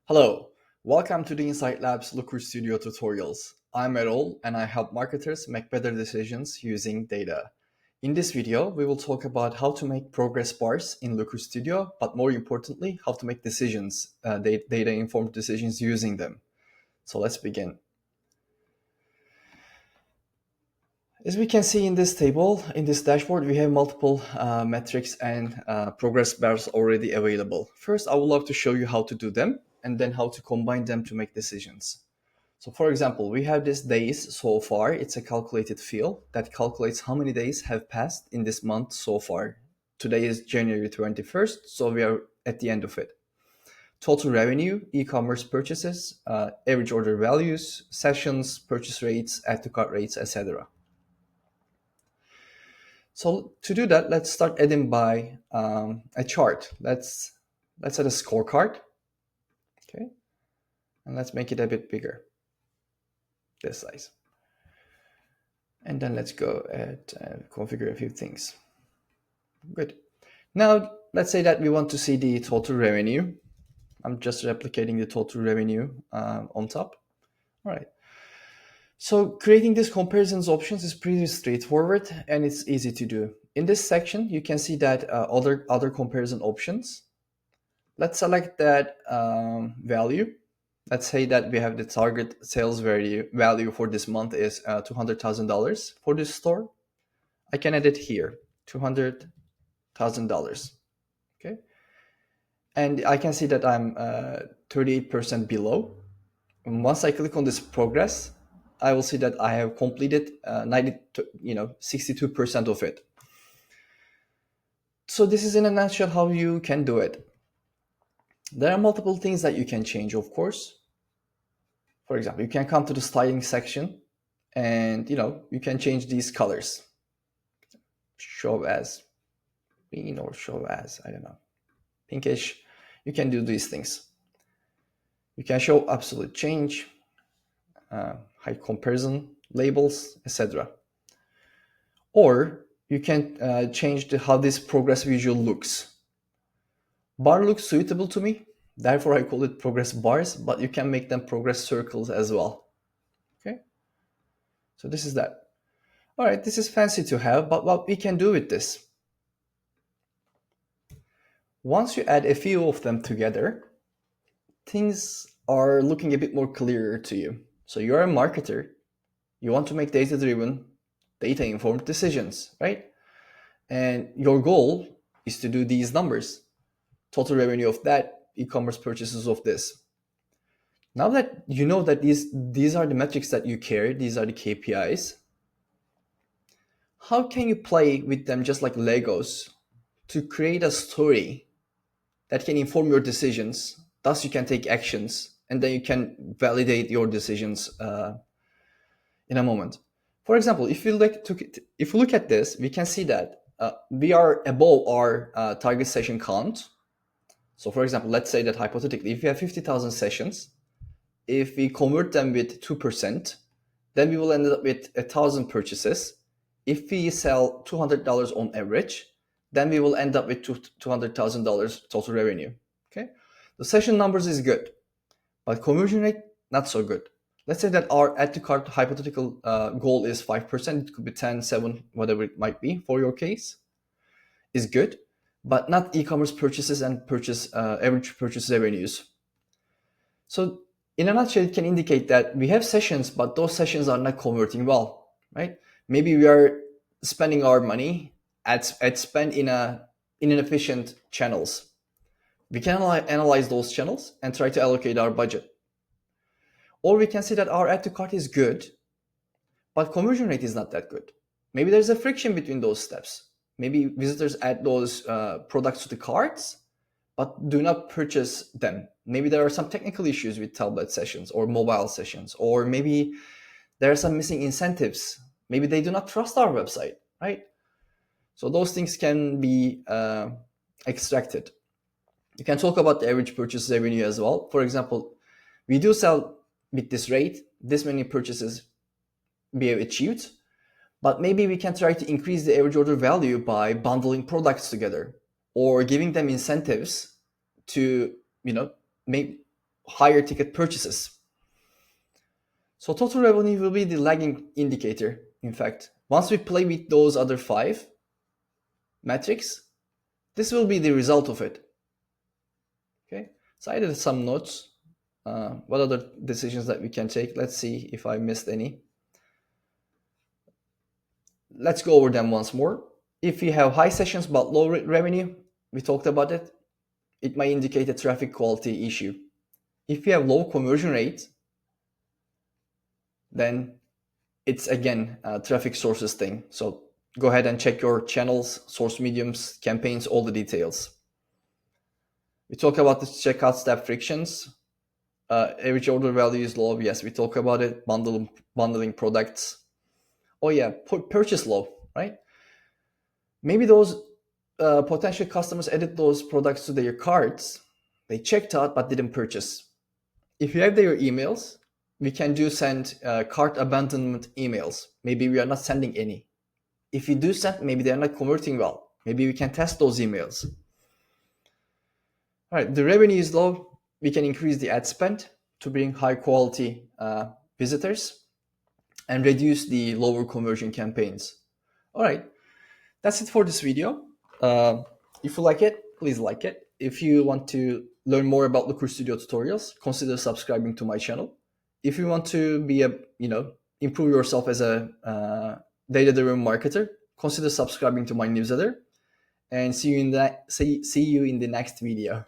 Hello, welcome to the Insight Labs Looker Studio tutorials. I'm Erol and I help marketers make better decisions using data. In this video, we will talk about how to make progress bars in Looker Studio, but more importantly, how to make decisions, data-informed decisions using them. So let's begin. As we can see in this table, in this dashboard, we have multiple metrics and progress bars already available. First, I would love to show you how to do them and then how to combine them to make decisions. So for example, we have this days so far. It's a calculated field that calculates how many days have passed in this month so far. Today is January 21st, so we are at the end of it. Total revenue, e-commerce purchases, average order values, sessions, purchase rates, add to cart rates, etc. So to do that, let's start adding by a chart. Let's add a scorecard, okay? And let's make it a bit bigger, this size. And then let's go and configure a few things. Good. Now, let's say that we want to see the total revenue. I'm just replicating the total revenue on top. All right. So creating these comparisons options is pretty straightforward and it's easy to do. In this section, you can see that other comparison options. Let's select that value. Let's say that we have the target sales value for this month is $200,000 for this store. I can add it here, $200,000. Okay. And I can see that I'm 38% below. And once I click on this progress, I will see that I have completed 62% of it. So this is in a nutshell how you can do it. There are multiple things that you can change, of course. For example, you can come to the styling section and you can change these colors. Show as green or show as, I don't know, pinkish. You can do these things. You can show absolute change, hide comparison, labels, etc. Or you can change how this progress visual looks. Bar looks suitable to me, therefore I call it progress bars, but you can make them progress circles as well. Okay, so this is that. All right, this is fancy to have, but what we can do with this? Once you add a few of them together, things are looking a bit more clearer to you. So you're a marketer, you want to make data-driven, data-informed decisions, right? And your goal is to do these numbers. Total revenue of that, e-commerce purchases of this. Now that you know that these are the metrics that you care, these are the KPIs, how can you play with them just like Legos to create a story that can inform your decisions? Thus, you can take actions and then you can validate your decisions in a moment. For example, if you look at this, we can see that we are above our target session count. So for example, let's say that hypothetically, if we have 50,000 sessions, if we convert them with 2%, then we will end up with 1,000 purchases. If we sell $200 on average, then we will end up with $200,000 total revenue. Okay, the session numbers is good, but conversion rate not so good. Let's say that our add to cart hypothetical goal is 5%. It could be 10, 7, whatever it might be for your case, is good, but not e-commerce purchases and average purchase revenues. So in a nutshell, it can indicate that we have sessions, but those sessions are not converting well, right? Maybe we are spending our money at spend in inefficient channels. We can analyze those channels and try to allocate our budget. Or we can see that our add to cart is good, but conversion rate is not that good. Maybe there's a friction between those steps. Maybe visitors add those products to the carts, but do not purchase them. Maybe there are some technical issues with tablet sessions or mobile sessions, or maybe there are some missing incentives. Maybe they do not trust our website, right? So those things can be extracted. You can talk about the average purchase revenue as well. For example, we do sell with this rate, this many purchases we have achieved, but maybe we can try to increase the average order value by bundling products together or giving them incentives to, higher ticket purchases. So total revenue will be the lagging indicator. In fact, once we play with those other 5 metrics, this will be the result of it. Okay, so I added some notes. What other decisions that we can take? Let's see if I missed any. Let's go over them once more. If you have high sessions but low revenue, we talked about it, it might indicate a traffic quality issue. If you have low conversion rate, then it's again a traffic sources thing. So go ahead and check your channels, source mediums, campaigns, all the details. We talk about the checkout step frictions. Average order value is low. Yes, we talk about it. Bundling products. Oh yeah, purchase low, right? Maybe those potential customers added those products to their carts. They checked out but didn't purchase. If you have their emails, we can send cart abandonment emails. Maybe we are not sending any. If you do send, maybe they're not converting well. Maybe we can test those emails. All right, the revenue is low. We can increase the ad spend to bring high quality visitors and reduce the lower conversion campaigns. All right, that's it for this video. If you like it, please like it. If you want to learn more about Looker Studio tutorials, consider subscribing to my channel. If you want to be improve yourself as a data-driven marketer, consider subscribing to my newsletter. And see you in the next video.